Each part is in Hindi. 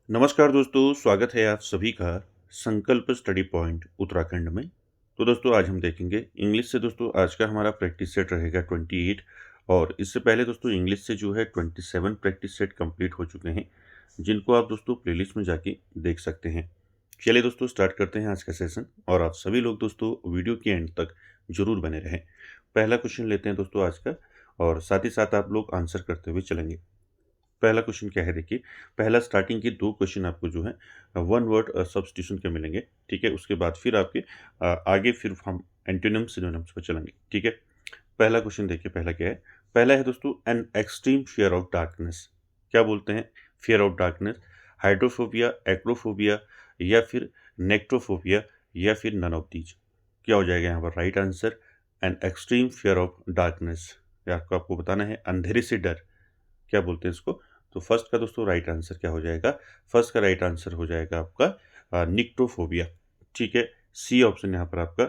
नमस्कार दोस्तों, स्वागत है आप सभी का संकल्प स्टडी पॉइंट उत्तराखंड में। तो दोस्तों आज हम देखेंगे इंग्लिश से। दोस्तों आज का हमारा प्रैक्टिस सेट रहेगा 28 और इससे पहले दोस्तों इंग्लिश से जो है 27 प्रैक्टिस सेट कंप्लीट हो चुके हैं, जिनको आप दोस्तों प्लेलिस्ट में जाके देख सकते हैं। चलिए दोस्तों स्टार्ट करते हैं आज का सेशन और आप सभी लोग दोस्तों वीडियो के एंड तक जरूर बने रहें। पहला क्वेश्चन लेते हैं दोस्तों आज का और साथ ही साथ आप लोग आंसर करते हुए चलेंगे। पहला क्वेश्चन क्या है देखिए। पहला स्टार्टिंग के 2 क्वेश्चन आपको जो है वन वर्ड सब्स्टिट्यूशन के मिलेंगे, ठीक है। उसके बाद फिर आपके आगे फिर हम एंटोनिम्स सिनोनिम्स पर चलेंगे, ठीक है। पहला क्वेश्चन देखिए, पहला क्या है। पहला है दोस्तों an extreme fear of darkness. क्या बोलते हैं? Fear of darkness, hydrophobia, acrophobia या फिर नेक्ट्रोफोबिया या फिर नन ऑफ दीज। क्या हो जाएगा यहाँ पर right answer? An extreme fear of darkness. आपको बताना है अंधेरे से डर, क्या बोलते हैं इसको। तो फर्स्ट का दोस्तों राइट आंसर क्या हो जाएगा? फर्स्ट का राइट आंसर हो जाएगा आपका निक्टोफोबिया, ठीक है। सी ऑप्शन यहाँ पर आपका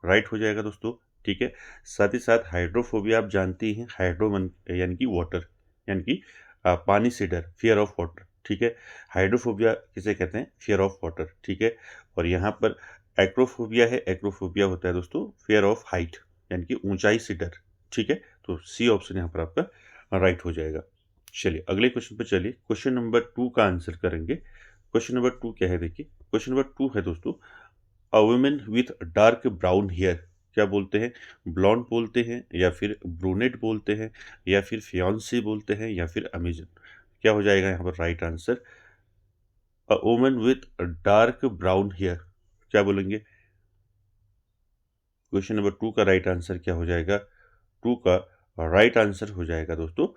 राइट हो जाएगा दोस्तों, ठीक है। साथ ही साथ हाइड्रोफोबिया आप जानती हैं, हाइड्रो यानी कि वाटर, यानी कि पानी से डर, फियर ऑफ वाटर, ठीक है। हाइड्रोफोबिया किसे कहते हैं? फियर ऑफ वाटर, ठीक है। और यहाँ पर एक्रोफोबिया है, एक्रोफोबिया होता है दोस्तों फियर ऑफ हाइट, यानी कि ऊंचाई से डर, ठीक है। तो सी ऑप्शन यहाँ पर आपका राइट हो जाएगा। चलिए अगले क्वेश्चन पे चलिए। क्वेश्चन नंबर 2 का आंसर करेंगे। क्वेश्चन नंबर 2 क्या है देखिए। क्वेश्चन नंबर 2 है दोस्तों a woman with dark brown hair. क्या बोलते हैं? ब्लॉन्ड बोलते हैं या फिर ब्रूनेट बोलते हैं या फिर फियांसी बोलते हैं या फिर अमेजन। क्या हो जाएगा यहाँ पर right answer? A woman with dark brown hair. क्या बोलेंगे? क्वेश्चन नंबर 2 का राइट आंसर क्या हो जाएगा? 2 का राइट आंसर हो जाएगा दोस्तों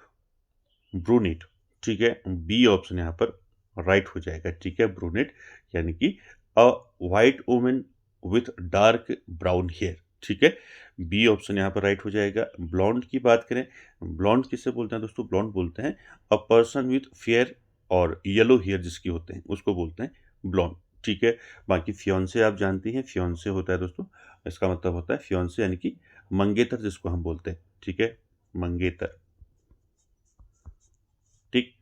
ब्रूनेट, ठीक है। बी ऑप्शन यहाँ पर राइट हो जाएगा, ठीक है। ब्रूनेट यानी कि a white woman with dark brown hair, ठीक है। बी ऑप्शन यहाँ पर राइट हो जाएगा। ब्लॉन्ड की बात करें, ब्लॉन्ड किसे बोलते हैं दोस्तों? ब्लॉन्ड बोलते हैं अ पर्सन विथ फेयर और येलो हेयर जिसकी होते हैं उसको बोलते हैं ब्लॉन्ड, ठीक है। बाकी फियोंसे आप जानती हैं, फियोंसे होता है दोस्तों, इसका मतलब होता है फियोंसे यानी कि मंगेतर जिसको हम बोलते हैं, ठीक है, मंगेतर, ठीक।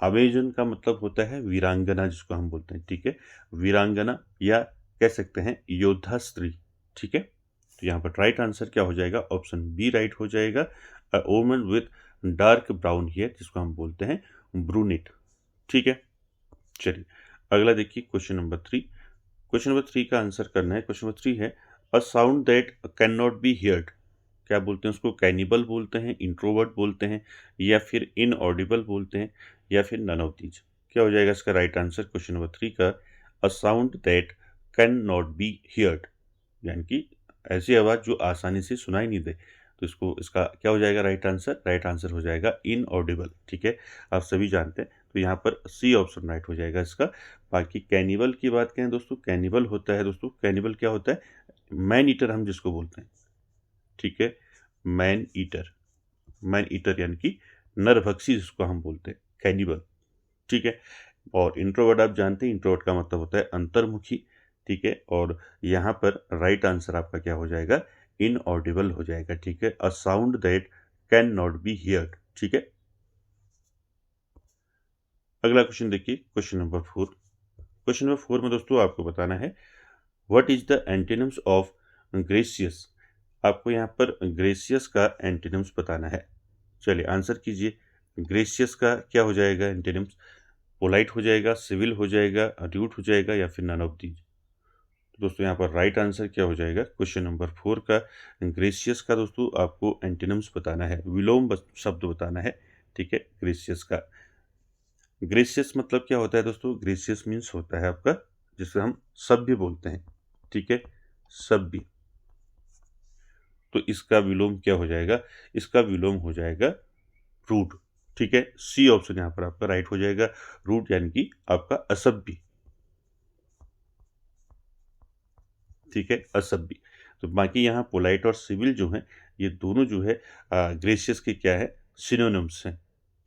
अमेजन का मतलब होता है वीरांगना जिसको हम बोलते हैं, ठीक है। वीरांगना या कह सकते हैं योद्धा स्त्री, ठीक है। तो यहाँ पर राइट आंसर क्या हो जाएगा? ऑप्शन बी राइट हो जाएगा। A woman with dark brown hair जिसको हम बोलते हैं ब्रूनेट, ठीक है। चलिए अगला देखिए क्वेश्चन नंबर 3। क्वेश्चन नंबर 3 का आंसर करना है। क्वेश्चन नंबर 3 है a sound that can not be heard. क्या बोलते हैं उसको? कैनिबल बोलते हैं, इंट्रोवर्ट बोलते हैं या फिर इनऑडिबल बोलते हैं या फिर नन ऑफ दीज। क्या हो जाएगा इसका राइट आंसर? क्वेश्चन नंबर 3 का a sound that can not be heard, यानी कि ऐसी आवाज़ जो आसानी से सुनाई नहीं दे। तो इसको इसका क्या हो जाएगा राइट आंसर? राइट आंसर हो जाएगा इनऑडिबल, ठीक है। आप सभी जानते हैं, तो यहाँ पर सी ऑप्शन राइट हो जाएगा इसका। बाकी कैनिबल की बात करें दोस्तों, कैनिबल होता है दोस्तों, कैनिबल क्या होता है? मैन ईटर हम जिसको बोलते हैं, ठीक है। मैन ईटर, मैन ईटर यानी कि नरभक्षी जिसको हम बोलते हैं कैनिबल, ठीक है। और इंट्रोवर्ट आप जानते हैं, इंट्रोवर्ट का मतलब होता है अंतर्मुखी, ठीक है। और यहाँ पर राइट आंसर आपका क्या हो जाएगा? इनऑडिबल हो जाएगा, ठीक है। A sound that can not be heard, ठीक है। अगला क्वेश्चन देखिए, क्वेश्चन नंबर 4। क्वेश्चन नंबर 4 में दोस्तों आपको बताना है what is the antonyms of gracious. आपको यहाँ पर ग्रेसियस का एंटीनिम्स बताना है। चलिए आंसर कीजिए। ग्रेसियस का क्या हो जाएगा एंटीनिम्स? पोलाइट हो जाएगा, सिविल हो जाएगा, र्यूड हो जाएगा या फिर नन ऑफ दीज। दोस्तों यहाँ पर राइट आंसर क्या हो जाएगा? क्वेश्चन नंबर 4 का ग्रेसियस का दोस्तों आपको एंटीनिम्स बताना है, विलोम शब्द बताना है, ठीक है। ग्रेसियस का, ग्रेसियस मतलब क्या होता है दोस्तों? ग्रेसियस मीन्स होता है आपका जिसे हम सभ्य बोलते हैं, ठीक है, सभ्य। तो इसका विलोम क्या हो जाएगा? इसका विलोम हो जाएगा रूड, ठीक है। सी ऑप्शन यहाँ पर आपका राइट हो जाएगा। रूड यानी कि आपका असभ्य, ठीक है, असभ्य। तो बाकी यहाँ पोलाइट और सिविल जो है, ये दोनों जो है ग्रेसियस के क्या है? सिनोनिम्स हैं,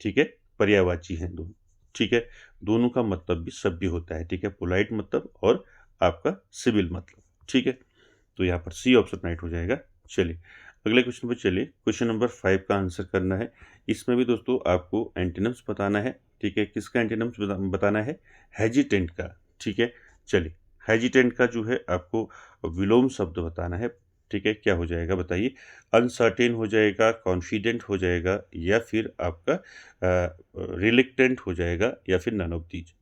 ठीक है, पर्यायवाची हैं दोनों, ठीक है। दोनों का मतलब भी सभ्य होता है, ठीक है। पोलाइट मतलब और आपका सिविल मतलब, ठीक है। तो यहाँ पर सी ऑप्शन राइट हो जाएगा। चलिए अगले क्वेश्चन पर चलिए। क्वेश्चन नंबर 5 का आंसर करना है। इसमें भी दोस्तों आपको एंटीनिम्स बताना है, ठीक है। किसका एंटीनिम्स बताना है? हेजिटेंट का। ठीक है, चलिए हेजिटेंट का जो है आपको विलोम शब्द बताना है। ठीक है, क्या हो जाएगा बताइए? अनसर्टेन हो जाएगा, कॉन्फिडेंट हो जाएगा, या फिर आपका रिलेक्टेंट हो जाएगा, या फिर none of these.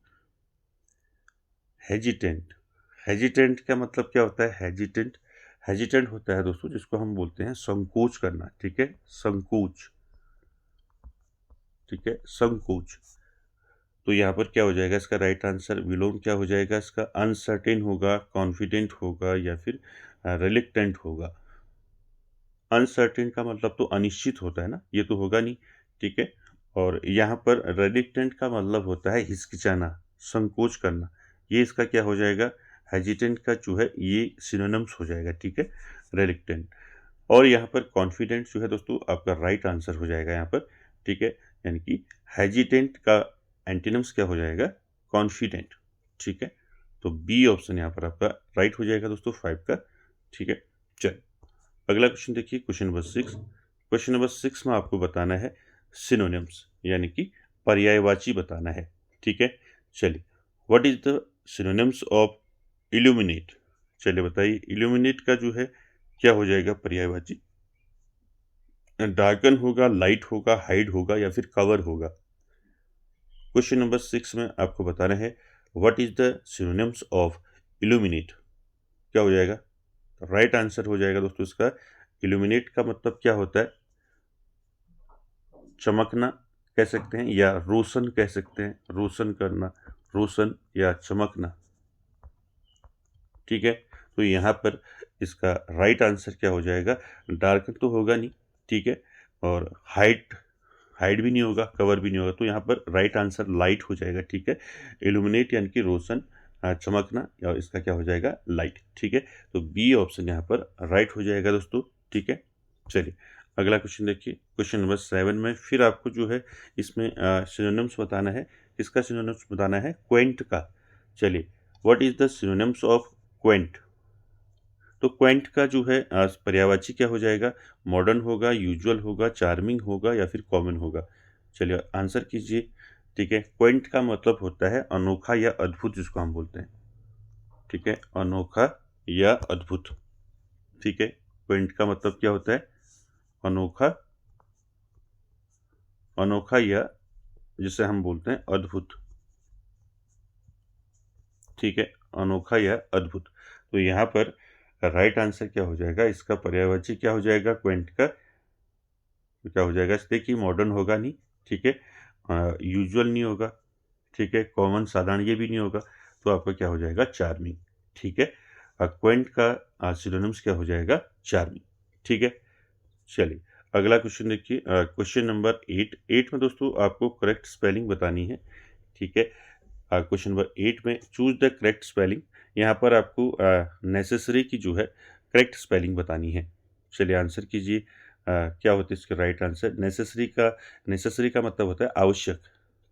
Hesitant, hesitant का मतलब क्या होता है? हेजिटेंट, हेजिटेंट होता है दोस्तों जिसको हम बोलते हैं संकोच करना। ठीक है, संकोच। ठीक है, संकोच। तो यहाँ पर क्या हो जाएगा इसका राइट आंसर? विलोम क्या हो जाएगा इसका? अनसर्टेन होगा, कॉन्फिडेंट होगा, या फिर रिलेक्टेंट होगा। अनसर्टेन का मतलब तो अनिश्चित होता है ना, ये तो होगा नहीं। ठीक है, और यहाँ पर रिलेक्टेंट का मतलब होता है हिचकिचाना, संकोच करना। ये इसका क्या हो जाएगा? हेजिटेंट का जो है ये सिनोनिम्स हो जाएगा। ठीक है, रिलेक्टेंट। और यहाँ पर कॉन्फिडेंट जो है दोस्तों आपका राइट आंसर हो जाएगा यहाँ पर। ठीक है, यानी कि हेजिटेंट का एंटीनिम्स क्या हो जाएगा? कॉन्फिडेंट। ठीक है, तो बी ऑप्शन यहाँ पर आपका राइट हो जाएगा दोस्तों 5 का। ठीक है, चलिए अगला क्वेश्चन देखिए, क्वेश्चन नंबर 6। क्वेश्चन नंबर 6 में आपको बताना है सिनोनिम्स, यानी कि पर्यायवाची बताना है। ठीक है, चलिए what is the synonyms of illuminate? चलिए बताइए, इल्यूमिनेट का जो है क्या हो जाएगा पर्यायवाची? डार्कन होगा, लाइट होगा, हाइड होगा, या फिर कवर होगा। क्वेश्चन नंबर 6 में आपको बताना है what is the synonyms of illuminate. क्या हो जाएगा? राइट आंसर हो जाएगा दोस्तों इसका, इल्यूमिनेट का मतलब क्या होता है? चमकना कह सकते हैं, या रोशन कह सकते हैं, रोशन करना, रोशन या चमकना। ठीक है, तो यहाँ पर इसका राइट आंसर क्या हो जाएगा? डार्कन तो होगा नहीं। ठीक है, और हाइट, हाइड भी नहीं होगा, कवर भी नहीं होगा, तो यहाँ पर राइट आंसर लाइट हो जाएगा। ठीक है, इल्यूमिनेट यानी कि रोशन, चमकना, या इसका क्या हो जाएगा? लाइट। ठीक है, तो बी ऑप्शन यहाँ पर राइट हो जाएगा दोस्तों। ठीक है, चलिए अगला क्वेश्चन देखिए, क्वेश्चन नंबर 7 में फिर आपको जो है इसमें सिनोनिम्स बताना है। किसका सिनोनिम्स बताना है? क्वेंट का। चलिए what is the synonyms of Quint? तो क्वेंट का जो है पर्यायवाची क्या हो जाएगा? मॉडर्न होगा, यूजुअल होगा, चार्मिंग होगा, या फिर कॉमन होगा। चलिए आंसर कीजिए। ठीक है, क्वेंट का मतलब होता है अनोखा या अद्भुत, जिसको हम बोलते हैं। ठीक है, अनोखा या अद्भुत। ठीक है, क्वेंट का मतलब क्या होता है? अनोखा, अनोखा, या जिसे हम बोलते हैं अद्भुत। ठीक है, अनोखा या अद्भुत। तो यहाँ पर राइट आंसर क्या हो जाएगा? इसका पर्यायवाची क्या हो जाएगा क्वेंट का? तो क्या हो जाएगा? देखिए मॉडर्न होगा नहीं। ठीक है, यूजुअल नहीं होगा। ठीक है, कॉमन साधारण ये भी नहीं होगा, तो आपका क्या हो जाएगा? चार्मिंग। ठीक है, क्वेंट का सिनोनिम्स क्या हो जाएगा? चार्मिंग। ठीक है, चलिए अगला क्वेश्चन देखिए, क्वेश्चन नंबर 8। 8 में दोस्तों आपको करेक्ट स्पेलिंग बतानी है। ठीक है, क्वेश्चन नंबर 8 में चूज द करेक्ट स्पेलिंग। यहाँ पर आपको नेसेसरी की जो है करेक्ट स्पेलिंग बतानी है। चलिए आंसर कीजिए, क्या होता है इसका राइट आंसर? नेसेसरी का, नेसेसरी का मतलब होता है आवश्यक।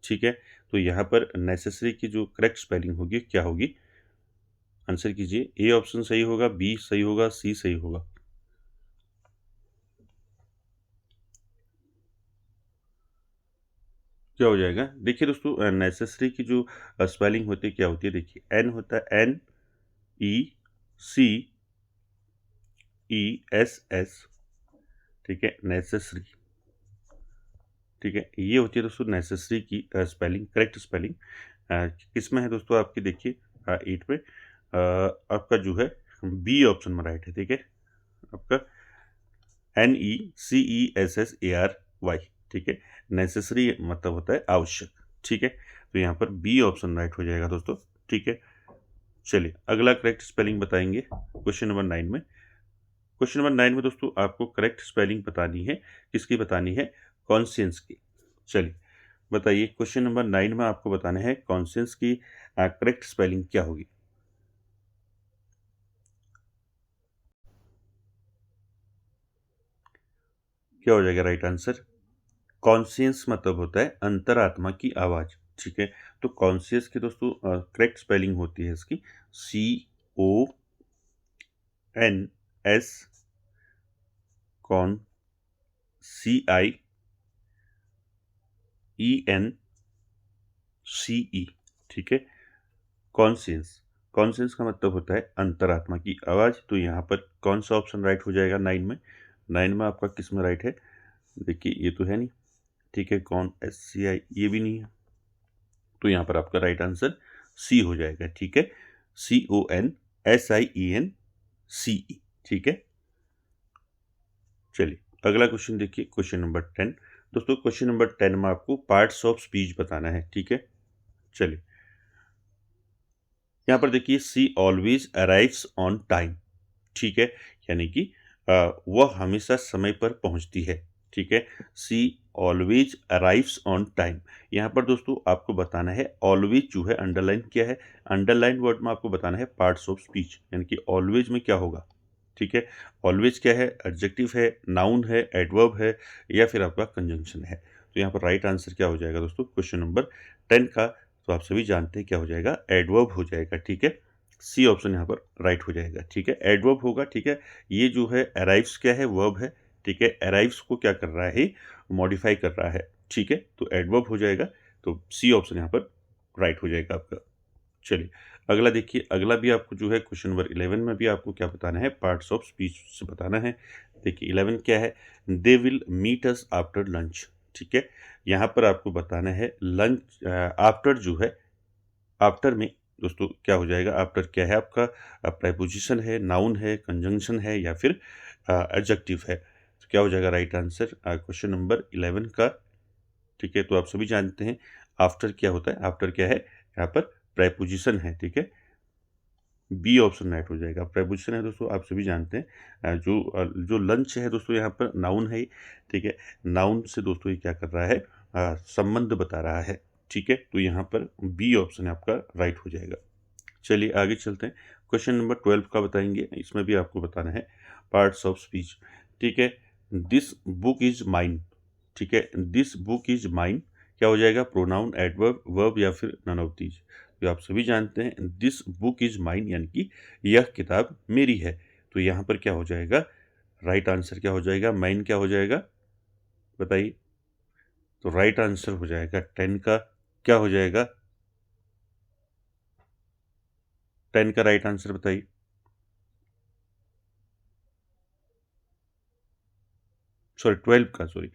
ठीक है, तो यहाँ पर नेसेसरी की जो करेक्ट स्पेलिंग होगी क्या होगी? आंसर कीजिए। ए ऑप्शन सही होगा, बी सही होगा, सी सही होगा। क्या हो जाएगा? देखिए दोस्तों, नेसेसरी की जो स्पेलिंग होती है क्या होती है? देखिए एन होता है एन ई सी ई एस एस। ठीक है, नेसेसरी। ठीक है, ये होती है दोस्तों नेसेसरी की स्पेलिंग, करेक्ट स्पेलिंग। किसमें है दोस्तों आपकी? देखिए 8 में आपका जो है बी ऑप्शन में राइट है। ठीक है, आपका NECESSARY। ठीक है, नेसेसरी मतलब होता है आवश्यक। ठीक है, तो यहाँ पर बी ऑप्शन राइट हो जाएगा दोस्तों। ठीक है, चलिए अगला करेक्ट स्पेलिंग बताएंगे क्वेश्चन नंबर 9 में। क्वेश्चन नंबर 9 में दोस्तों आपको करेक्ट स्पेलिंग बतानी है। किसकी बतानी है? कॉन्शियंस की। चलिए बताइए, क्वेश्चन नंबर 9 में आपको बताना है कॉन्शियंस की करेक्ट स्पेलिंग क्या होगी? क्या हो जाएगा राइट आंसर? कॉन्शियस मतलब होता है अंतरात्मा की आवाज। ठीक है, तो कॉन्शियस की दोस्तों करेक्ट स्पेलिंग होती है इसकी CONS, कॉन, CIENSS। CE, ठीक है। कॉन्शियस, कॉन्शियस का मतलब होता है अंतरात्मा की आवाज़। तो यहाँ पर कौन सा ऑप्शन राइट हो जाएगा 9 में? 9 में आपका किस में राइट है? देखिए ये तो है नहीं, ठीक है। कौन SCI ये भी नहीं है, तो यहाँ पर आपका राइट आंसर सी हो जाएगा, ठीक है। CONSIENCE, ठीक है। चलिए अगला क्वेश्चन देखिए, क्वेश्चन नंबर 10। दोस्तों क्वेश्चन नंबर 10 में आपको पार्ट्स ऑफ स्पीच बताना है, ठीक है। चलिए यहाँ पर देखिए, सी ऑलवेज अराइव्स ऑन टाइम, ठीक है। यानी कि वह हमेशा समय पर पहुंचती है, ठीक है। सी ऑलवेज अराइव्स ऑन टाइम। यहाँ पर दोस्तों आपको बताना है ऑलवेज जो है अंडरलाइन क्या है, अंडरलाइन वर्ड में आपको बताना है पार्ट्स ऑफ स्पीच, यानी कि ऑलवेज में क्या होगा, ठीक है। ऑलवेज क्या है? एडजेक्टिव है, नाउन है, एडवर्ब है, या फिर आपका कंजंक्शन है। तो यहाँ पर राइट आंसर क्या हो जाएगा दोस्तों क्वेश्चन नंबर 10 का? तो आप सभी जानते हैं क्या हो जाएगा, एडवर्ब हो जाएगा, ठीक है। सी ऑप्शन यहाँ पर राइट हो जाएगा, ठीक है। एडवर्ब होगा, ठीक है। ये जो है अराइव्स क्या है? वर्ब है, ठीक है। अराइव्स को क्या कर रहा है? मॉडिफाई कर रहा है, ठीक है। तो एडवर्ब हो जाएगा, तो सी ऑप्शन यहाँ पर राइट हो जाएगा आपका। चलिए अगला देखिए, अगला भी आपको जो है क्वेश्चन नंबर 11 में भी आपको क्या बताना है, पार्ट्स ऑफ स्पीच से बताना है। देखिए 11 क्या है, they will meet us after lunch, ठीक है। यहाँ पर आपको बताना है लंच आफ्टर जो है, आफ्टर में दोस्तों क्या हो जाएगा, आफ्टर क्या है आपका? प्रेपोजिशन है, नाउन है, कंजंक्शन है, या फिर एडजेक्टिव है। तो क्या हो जाएगा राइट आंसर क्वेश्चन नंबर 11 का, ठीक है। तो आप सभी जानते हैं आफ्टर क्या होता है, आफ्टर क्या है यहाँ पर? प्रेपोजिशन है, ठीक है। बी ऑप्शन राइट हो जाएगा। प्रेपोजिशन है दोस्तों, आप सभी जानते हैं जो लंच है दोस्तों यहाँ पर नाउन है, ठीक है। नाउन से दोस्तों ये क्या कर रहा है, संबंध बता रहा है, ठीक है। तो यहाँ पर बी ऑप्शन आपका राइट हो जाएगा। चलिए आगे चलते हैं, क्वेश्चन नंबर 12 का बताएंगे। इसमें भी आपको बताना है पार्ट्स ऑफ स्पीच, ठीक है। दिस बुक इज माइन, ठीक है। दिस बुक इज माइन क्या हो जाएगा? प्रोनाउन, एडवर्ब, वर्ब, या फिर नन ऑफ दीज। तो आप सभी जानते हैं दिस बुक इज माइन यानी कि यह किताब मेरी है। तो यहाँ पर क्या हो जाएगा, राइट आंसर क्या हो जाएगा? माइन क्या हो जाएगा बताइए? तो राइट आंसर हो जाएगा 10 का, क्या हो जाएगा 10 का राइट आंसर बताइए? सॉरी 12 का, sorry.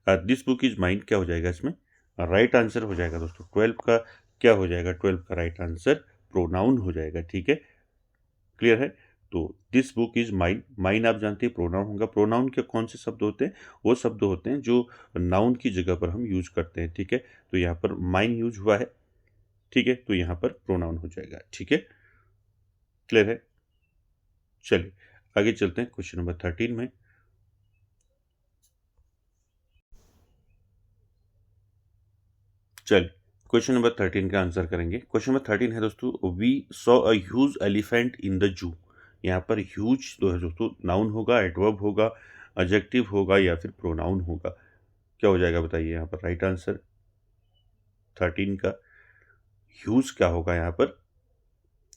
This book is mine क्या हो जाएगा इसमें? राइट आंसर हो जाएगा दोस्तों 12 का, क्या हो जाएगा 12 का राइट आंसर? प्रोनाउन हो जाएगा, ठीक है। क्लियर है? तो this book is mine, mine आप जानते हैं प्रोनाउन होगा। प्रोनाउन के कौन से शब्द होते हैं? वो शब्द होते हैं जो नाउन की जगह पर हम यूज करते हैं, ठीक है। तो यहाँ पर माइन यूज हुआ है, ठीक है। तो यहाँ पर प्रोनाउन हो जाएगा, ठीक है। क्लियर है? चलिए आगे चलते हैं क्वेश्चन नंबर 13 में। चलिए क्वेश्चन नंबर 13 का आंसर करेंगे। क्वेश्चन नंबर 13 है दोस्तों, we saw a huge elephant in the zoo. यहाँ पर ह्यूज तो है दोस्तों, नाउन होगा, एडवर्ब होगा, एडजेक्टिव होगा, या फिर प्रोनाउन होगा। क्या हो जाएगा बताइए यहाँ पर राइट आंसर 13 का? ह्यूज क्या होगा यहाँ पर?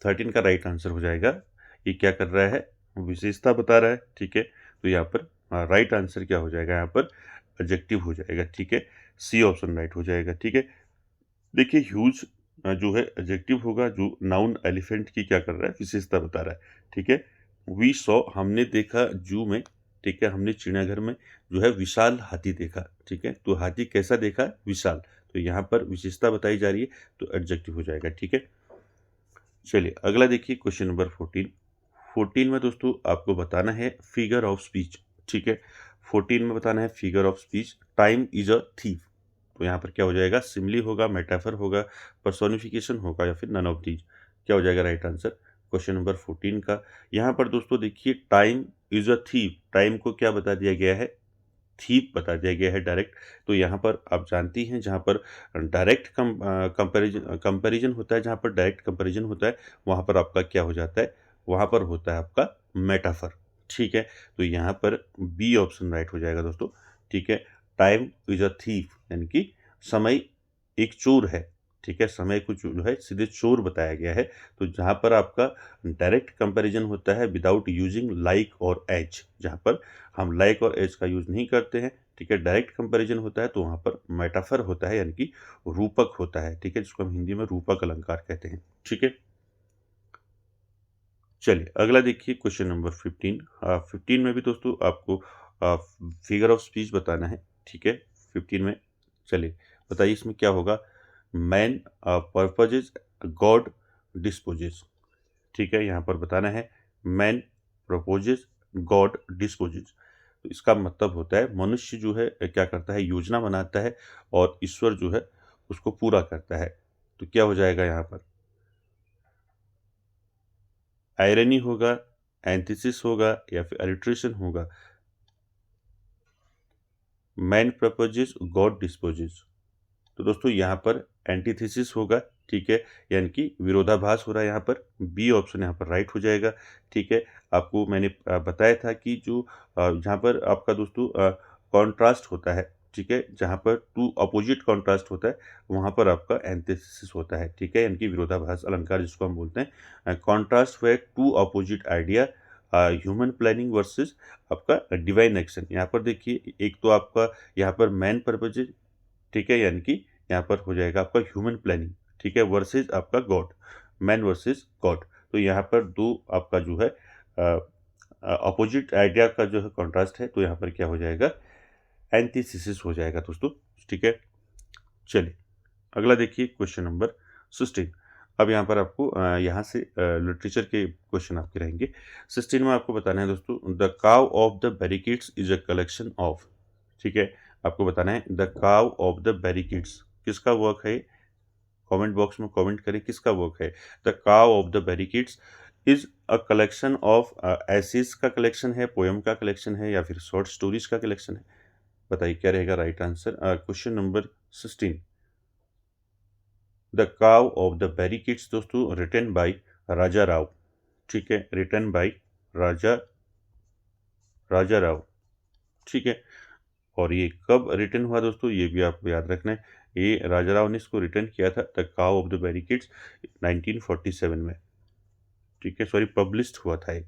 13 का राइट आंसर हो जाएगा, ये क्या कर रहा है? विशेषता बता रहा है, ठीक है। तो यहाँ पर राइट आंसर क्या हो जाएगा यहाँ पर? एडजेक्टिव हो जाएगा, ठीक है। सी ऑप्शन राइट हो जाएगा, ठीक है। देखिए ह्यूज जो है एडजेक्टिव होगा, जो नाउन एलिफेंट की क्या कर रहा है? विशेषता बता रहा है, ठीक है। वी सॉ हमने देखा जू में, ठीक है। हमने चिड़ियाघर में जो है विशाल हाथी देखा, ठीक है। तो हाथी कैसा देखा? विशाल। तो यहाँ पर विशेषता बताई जा रही है, तो एडजेक्टिव हो जाएगा, ठीक है। चलिए अगला देखिए क्वेश्चन नंबर 14। 14 में दोस्तों आपको बताना है फिगर ऑफ स्पीच, ठीक है। 14 में बताना है figure of speech, time is a thief. तो यहाँ पर क्या हो जाएगा? सिमिली होगा, मेटाफर होगा, पर्सोनिफिकेशन होगा, या फिर नन ऑफ दीज। क्या हो जाएगा राइट आंसर क्वेश्चन नंबर 14 का? यहाँ पर दोस्तों देखिए, time is a thief, time को क्या बता दिया गया है? थीप बता दिया गया है डायरेक्ट। तो यहाँ पर आप जानती हैं, जहाँ पर डायरेक्ट कंपैरिजन होता है, जहाँ पर डायरेक्ट कंपैरिजन होता है, वहाँ पर आपका क्या हो जाता है? वहाँ पर होता है आपका मेटाफर, ठीक है। तो यहाँ पर बी ऑप्शन राइट हो जाएगा दोस्तों, ठीक है। टाइम इज अ थीफ यानी कि समय एक चोर है, ठीक है। समय को जो है सीधे चोर बताया गया है। तो जहाँ पर आपका डायरेक्ट कंपैरिजन होता है विदाउट यूजिंग लाइक और एज, जहाँ पर हम लाइक और एज का यूज नहीं करते हैं, ठीक है। डायरेक्ट कंपैरिजन होता है तो वहाँ पर मेटाफर होता है, यानी कि रूपक होता है, ठीक है, जिसको हम हिंदी में रूपक अलंकार कहते हैं, ठीक है। चलिए अगला देखिए क्वेश्चन नंबर 15। 15 में भी दोस्तों आपको फिगर ऑफ स्पीच बताना है, ठीक है। 15 में चलिए बताइए इसमें क्या होगा। मैन पर्पजेज, गॉड डिस्पोजेज, ठीक है। यहाँ पर बताना है मैन प्रपोजेज, गॉड डिस्पोजेज। तो इसका मतलब होता है मनुष्य जो है क्या करता है, योजना बनाता है और ईश्वर जो है उसको पूरा करता है। तो क्या हो जाएगा यहाँ पर, आयरनी होगा, एंथिसिस होगा या फिर अलिट्रेशन होगा। Man proposes, God disposes. तो दोस्तों यहाँ पर एंटीथेसिस होगा, ठीक है, यानी कि विरोधाभास हो रहा है यहाँ पर। बी ऑप्शन यहाँ पर राइट हो जाएगा, ठीक है। आपको मैंने बताया था कि जो जहाँ पर आपका दोस्तों कॉन्ट्रास्ट होता है, ठीक है, जहाँ पर टू अपोजिट कॉन्ट्रास्ट होता है वहाँ पर आपका एंटीथेसिस होता है, ठीक है, यानी कि विरोधाभास अलंकार जिसको हम बोलते हैं। कॉन्ट्रास्ट हुआ to opposite idea, human planning versus आपका डिवाइन एक्शन। यहाँ पर देखिए एक तो आपका यहाँ पर मैन पर्पज, ठीक है, यानी कि यहाँ पर हो जाएगा आपका ह्यूमन प्लानिंग, ठीक है, वर्सेस आपका गॉड, मैन वर्सेस गॉड। तो यहाँ पर दो आपका जो है अपोजिट आइडिया का जो है कॉन्ट्रास्ट है, तो यहाँ पर क्या हो जाएगा, एंटीथेसिस हो जाएगा दोस्तों, ठीक है। चलिए अगला देखिए क्वेश्चन नंबर 16। अब यहाँ पर आपको यहाँ से लिटरेचर के क्वेश्चन आपके रहेंगे। 16 में आपको बताना है दोस्तों, the cow of the barricades is a collection of, ठीक है। आपको बताना है the cow of the barricades किसका वर्क है, कमेंट बॉक्स में कमेंट करें किसका वर्क है। The cow of the barricades is a collection of essays का कलेक्शन है, पोएम का कलेक्शन है या फिर शॉर्ट स्टोरीज का कलेक्शन है। बताइए क्या रहेगा right answer. Question number 16, the cow of the barricades दोस्तों रिटन बाय राजा राव, ठीक है, रिटन बाय राजा राजा राव, ठीक है। और ये कब रिटन हुआ दोस्तों, ये भी आपको याद रखना है। ये राजा राव ने इसको रिटन किया था the cow of the barricades 1947 में, ठीक है, सॉरी पब्लिश्ड हुआ था ये,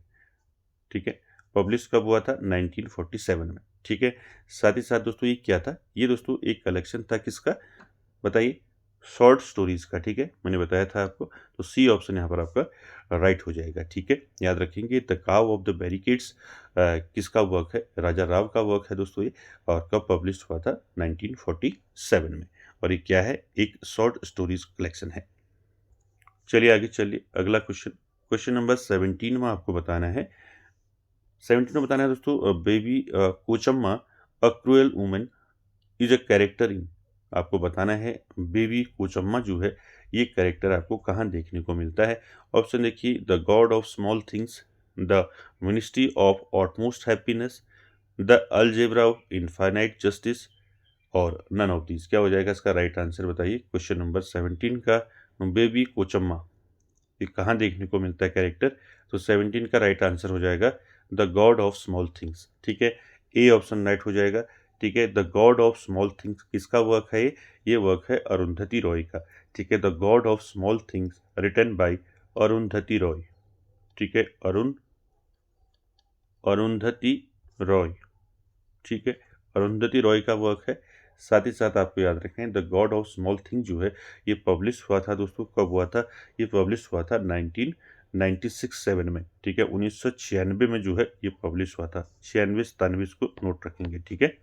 ठीक है। पब्लिश कब हुआ था, 1947 में, ठीक है। साथ ही साथ दोस्तों ये क्या था, ये दोस्तों एक कलेक्शन था किसका, बताइए, शॉर्ट स्टोरीज का, ठीक है, मैंने बताया था आपको। तो सी ऑप्शन यहाँ पर आपका राइट हो जाएगा, ठीक है। याद रखेंगे the cow of the barricades किसका वर्क है, राजा राव का वर्क है दोस्तों ये, और कब पब्लिश हुआ था, 1947 में। और ये क्या है, एक शॉर्ट स्टोरीज कलेक्शन है। चलिए आगे चलिए अगला क्वेश्चन, क्वेश्चन नंबर 17 में आपको बताना है, 17 में बताना है दोस्तों, Baby Kochamma a cruel woman is a character in. आपको बताना है बेबी कोचम्मा जो है ये कैरेक्टर आपको कहाँ देखने को मिलता है। ऑप्शन देखिए, the God of small Things, the Ministry of Utmost Happiness, the Algebra of Infinite Justice, और नन ऑफ दीज। क्या हो जाएगा इसका राइट आंसर बताइए। क्वेश्चन नंबर 17 का बेबी कोचम्मा ये कहाँ देखने को मिलता है कैरेक्टर, तो 17 का राइट आंसर हो जाएगा the God of small things, ठीक है। ए ऑप्शन राइट हो जाएगा, ठीक है। The God of small things किसका वर्क है, ये वर्क है अरुंधति रॉय का, ठीक है। The God of small things written by Arundhati Roy, ठीक है, अरुंधति रॉय, ठीक है, अरुंधति रॉय का वर्क है। साथ ही साथ आपको याद रखें the God of small thing जो है ये पब्लिश हुआ था दोस्तों, कब हुआ था, ये पब्लिश हुआ था 1996-7 में, ठीक है, 1996 में जो है ये पब्लिश हुआ था। 96-97 को नोट रखेंगे, ठीक है।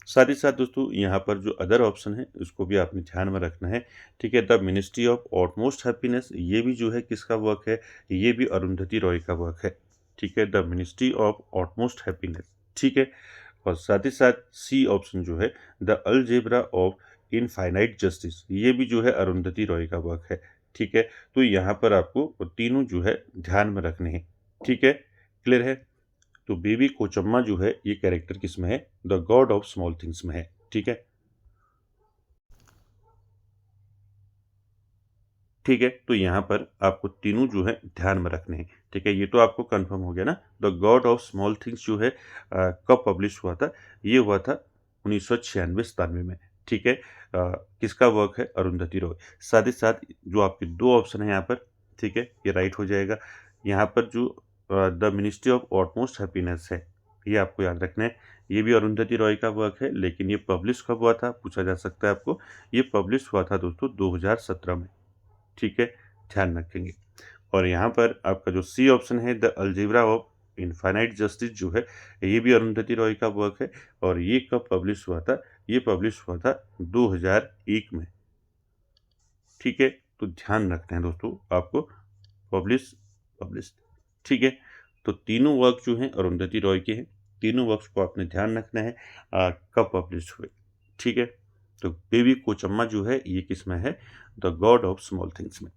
साथ ही साथ दोस्तों यहाँ पर जो अदर ऑप्शन है उसको भी आपने ध्यान में रखना है, ठीक है। The Ministry of Utmost happiness ये भी जो है किसका वर्क है, ये भी अरुंधति रॉय का वर्क है, ठीक है। The Ministry of Utmost happiness, ठीक है। और साथ ही साथ सी ऑप्शन जो है the Algebra of Infinite justice ये भी जो है अरुंधति रॉय का वर्क है, ठीक है। तो यहाँ पर आपको तीनों जो है ध्यान में रखने हैं, ठीक है, क्लियर है। तो बेबी कोचम्मा जो है ये कैरेक्टर किस में है, the God of small things में है, ठीक है, ठीक है। तो यहाँ पर आपको तीनों जो है ध्यान में रखने हैं, ठीक है। ये तो आपको कंफर्म हो गया ना, the God of small things जो है कब पब्लिश हुआ था, ये हुआ था 1996-97 में, ठीक है। किसका वर्क है, अरुंधति रॉय। साथ ही साथ जो आपके दो ऑप्शन है यहाँ पर, ठीक है, ये राइट हो जाएगा। यहाँ पर जो the Ministry of Utmost happiness है ये आपको याद रखना है। ये भी अरुंधति रॉय का वर्क है, लेकिन ये पब्लिश कब हुआ था पूछा जा सकता है आपको। ये पब्लिश हुआ था दोस्तों 2017 में। ठीक है, ध्यान रखेंगे। और यहाँ पर आपका जो सी ऑप्शन है, the Algebra of Infinite justice जो है, ये भी अरुंधति रॉय का वर्क है। और ये कब पब्लिश हुआ था? ये पब्लिश हुआ था 2001 में। ठीक है, तो ध्यान रखना है दोस्तों आपको, पब्लिश। ठीक है, तो तीनों वर्क जो हैं अरुंधति रॉय के हैं। तीनों वर्क्स को आपने ध्यान रखना है कब पब्लिश हुए। ठीक है, तो बेबी कोचम्मा जो है ये किस में है? The God of small things में।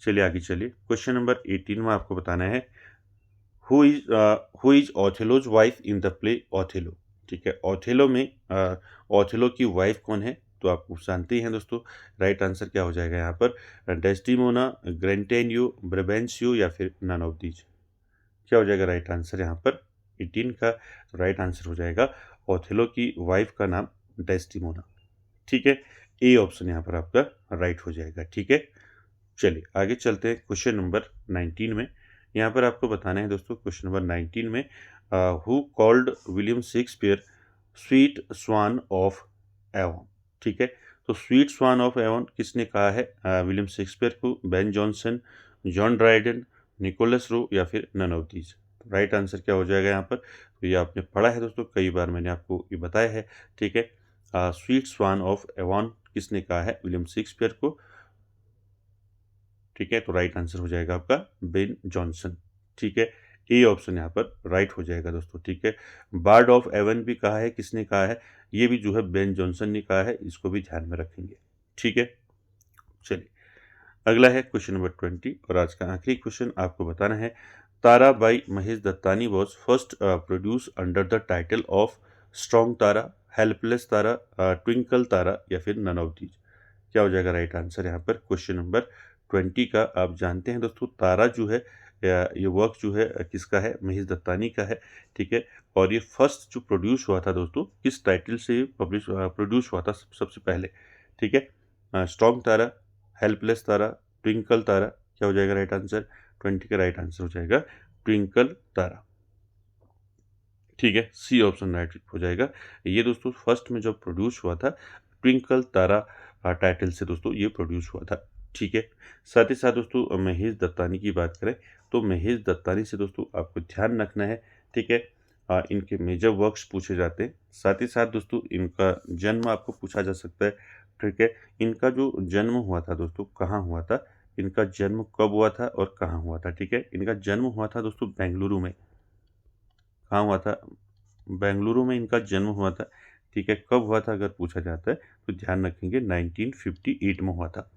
चलिए आगे चलिए, क्वेश्चन नंबर 18 में आपको बताना है who is Othello's wife in the play Othello. ठीक है, ऑथेलो में ऑथेलो की वाइफ कौन है? तो आप जानते हैं दोस्तों। राइट आंसर क्या हो जाएगा यहाँ पर? डेस्टिमोना, ग्रेंटेन्यू, ब्रेबेंशियो या फिर नन ऑफ दीज। क्या हो जाएगा राइट आंसर यहाँ पर? 18 का राइट आंसर हो जाएगा ऑथेलो की वाइफ का नाम डेस्टिमोना। ठीक है, ए ऑप्शन यहाँ पर आपका राइट हो जाएगा। ठीक है, चलिए आगे चलते हैं क्वेश्चन नंबर 19 में। यहाँ पर आपको बताना है दोस्तों, क्वेश्चन नंबर 19 में who called William Shakespeare sweet swan of Avon. ठीक है, तो स्वीट स्वान ऑफ एवॉन किसने कहा है विलियम शेक्सपियर को? Ben Jonson, John Dryden, Nicholas Rowe या फिर none of these. Right answer क्या हो जाएगा यहाँ पर? तो ये आपने पढ़ा है दोस्तों, कई बार मैंने आपको ये बताया है। ठीक है, स्वीट स्वान ऑफ एवॉन किसने कहा है? विलियम शेक्सपियर को। ठीक है, तो राइट आंसर हो जाएगा आपका बेन जॉनसन। ठीक है, ए ऑप्शन यहाँ पर राइट हो जाएगा दोस्तों। ठीक है, बार्ड ऑफ एवन भी कहा है, किसने कहा है? ये भी जो है बेन जॉनसन ने कहा है, इसको भी ध्यान में रखेंगे। ठीक है, चलिए अगला है क्वेश्चन नंबर 20 और आज का आखिरी क्वेश्चन आपको बताना है Tara by Mahesh Dattani was first produce under the title of strong Tara, helpless Tara, twinkle Tara या फिर नन ऑफ दीज। क्या हो जाएगा राइट आंसर यहाँ पर? क्वेश्चन नंबर 20 का आप जानते हैं दोस्तों, तारा जो है ये वर्क जो है किसका है? महेश दत्तानी का है। ठीक है, और ये फर्स्ट जो प्रोड्यूस हुआ था दोस्तों, किस टाइटल से प्रोड्यूस हुआ था सबसे पहले? ठीक है, strong Tara, helpless Tara, twinkle तारा। क्या हो जाएगा राइट आंसर? 20 का राइट आंसर हो जाएगा ट्विंकल तारा। ठीक है, सी ऑप्शन राइट हो जाएगा। ये दोस्तों फर्स्ट में जब प्रोड्यूस हुआ था ट्विंकल तारा टाइटल से दोस्तों ये प्रोड्यूस हुआ था। ठीक है, साथ ही साथ दोस्तों महेश दत्तानी की बात करें तो महेश दत्तानी से दोस्तों आपको ध्यान रखना है। ठीक है, इनके मेजर वर्क्स पूछे जाते हैं। साथ ही साथ दोस्तों इनका जन्म आपको पूछा जा सकता है। ठीक है, इनका जो जन्म हुआ था दोस्तों कहाँ हुआ था? इनका जन्म कब हुआ था और कहाँ हुआ था? ठीक है, इनका जन्म हुआ था दोस्तों बेंगलुरु में। कहाँ हुआ था? बेंगलुरु में इनका जन्म हुआ था। ठीक है, कब हुआ था अगर पूछा जाता है तो ध्यान रखेंगे 1958 में हुआ था।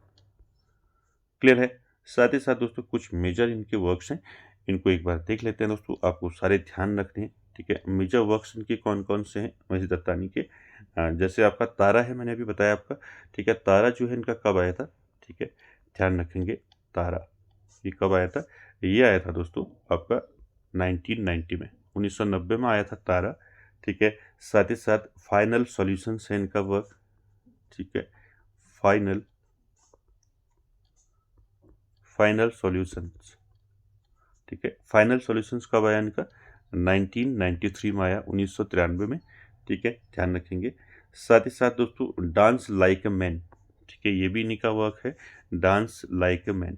क्लियर है? साथ ही साथ दोस्तों कुछ मेजर इनके वर्क्स हैं, इनको एक बार देख लेते हैं दोस्तों, आपको सारे ध्यान रखने हैं। ठीक है, मेजर वर्क्स इनके कौन कौन से हैं महेश दत्तानी के? जैसे आपका तारा है, मैंने अभी बताया आपका। ठीक है, तारा जो है इनका कब आया था? ठीक है, ध्यान रखेंगे तारा ये कब आया था? ये आया था दोस्तों आपका 1990 में, 1990 में आया था तारा। ठीक है, साथ ही साथ फाइनल सॉल्यूशंस है इनका वर्क। ठीक है, फाइनल सॉल्यूशंस। ठीक है, फाइनल सॉल्यूशंस कब आया इनका? 1993 में आया, 1993 में। ठीक है, ध्यान रखेंगे। साथ ही साथ दोस्तों डांस लाइक अ मैन। ठीक है, ये भी इन्हीं का वर्क है, dance like a man.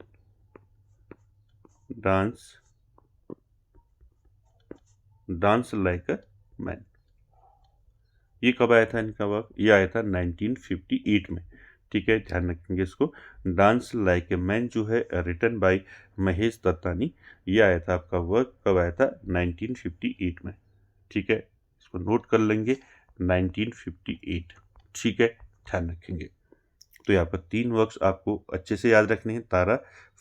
Dance like a man, ये कब आया था इनका वर्क? ये आया था 1958 में। ठीक है, ध्यान रखेंगे इसको। डांस लाइक ए मैन जो है रिटन बाय महेश दत्तानी, ये आया था आपका वर्क कब आया था? 1958 में। ठीक है, इसको नोट कर लेंगे 1958। ठीक है, ध्यान रखेंगे। तो यहाँ पर 3 वर्क्स आपको अच्छे से याद रखने हैं, तारा,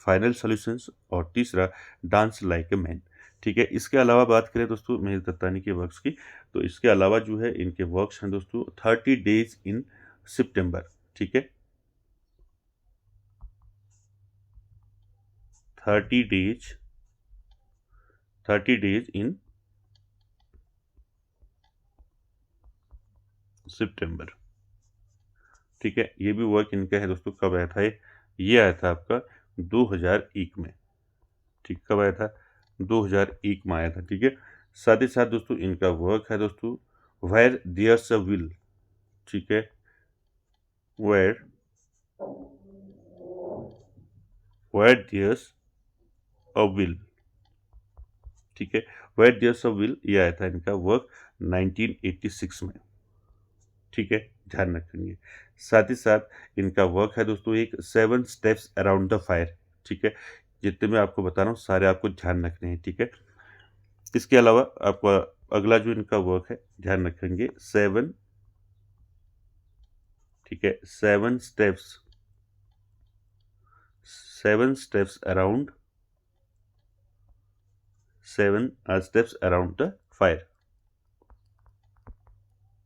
फाइनल सॉल्यूशंस और तीसरा डांस लाइक ए मैन। ठीक है, इसके अलावा बात करें दोस्तों महेश दत्तानी के वर्क्स की, तो इसके अलावा जो है इनके वर्क्स हैं दोस्तों 30 डेज इन सितंबर। ठीक है, 30 डेज इन सितंबर। ठीक है, ये भी वर्क इनका है दोस्तों, कब आया था ये आया था आपका 2001 में। ठीक, कब आया था? 2001 में आया था। ठीक है, साथ ही साथ दोस्तों इनका वर्क है दोस्तों वेयर देयर्स अ विल, ठीक है, वेयर देयर्स अ विल, ठीक है, वेयर देयर्स अ विल, ये आया था इनका वर्क 1986 में, ठीक है, ध्यान रखेंगे। साथ ही साथ इनका वर्क है दोस्तों एक 7 स्टेप्स अराउंड द फायर, ठीक है, जितने मैं आपको बता रहा हूँ सारे आपको ध्यान रखने हैं, ठीक है। इसके अलावा आपका अगला जो इनका वर्क है ध्यान रखेंगे 7, ठीक है, 7 steps around 7 steps around the fire,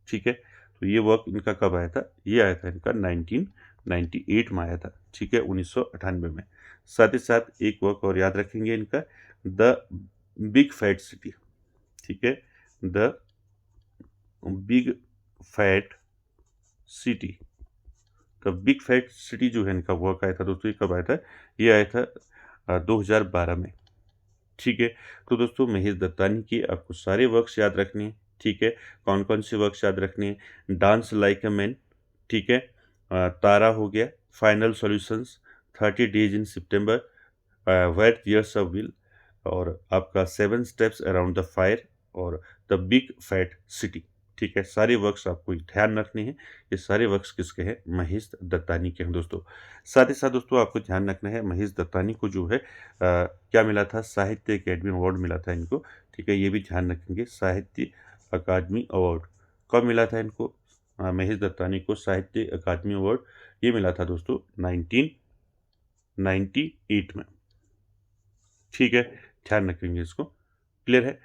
ठीक है। तो ये वर्क इनका कब आया था, ये आया था इनका 1998 में आया था, ठीक है, 1998 में। साथ ही साथ एक वर्क और याद रखेंगे इनका द बिग फैट सिटी, ठीक है, द बिग फैट सिटी। तो बिग फैट सिटी जो है इनका वर्क आया था दोस्तों, ये कब आया था, ये आया था 2012 में, ठीक है। तो दोस्तों महेश दत्तानी की आपको सारे वर्क्स याद रखने हैं, ठीक है। कौन कौन से वर्क्स याद रखने हैं, डांस लाइक अ मैन, ठीक है, तारा हो गया, final solutions, 30 days in September, where there's a will, और आपका 7 स्टेप्स अराउंड द फायर, और द बिग फैट सिटी, ठीक है। सारे वर्क्स आपको ध्यान रखने हैं। ये सारे वर्क्स किसके हैं, महेश दत्तानी के हैं दोस्तों। साथ ही साथ दोस्तों आपको ध्यान रखना है महेश दत्तानी को जो है क्या मिला था, साहित्य अकेडमी अवार्ड मिला था इनको, ठीक है, ये भी ध्यान रखेंगे। साहित्य अकादमी अवार्ड कब मिला था इनको, महेश दत्तानी को साहित्य अकादमी अवार्ड ये मिला था दोस्तों 1998 में, ठीक है, ध्यान रखेंगे इसको। क्लियर है,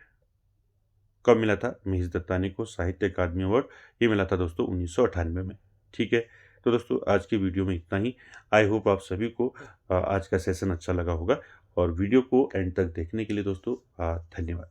कब मिला था महेश दत्तानी को साहित्य अकादमी अवार्ड, ये मिला था दोस्तों 1998 में, ठीक है। तो दोस्तों आज की वीडियो में इतना ही। आई होप आप सभी को आज का सेशन अच्छा लगा होगा, और वीडियो को एंड तक देखने के लिए दोस्तों धन्यवाद।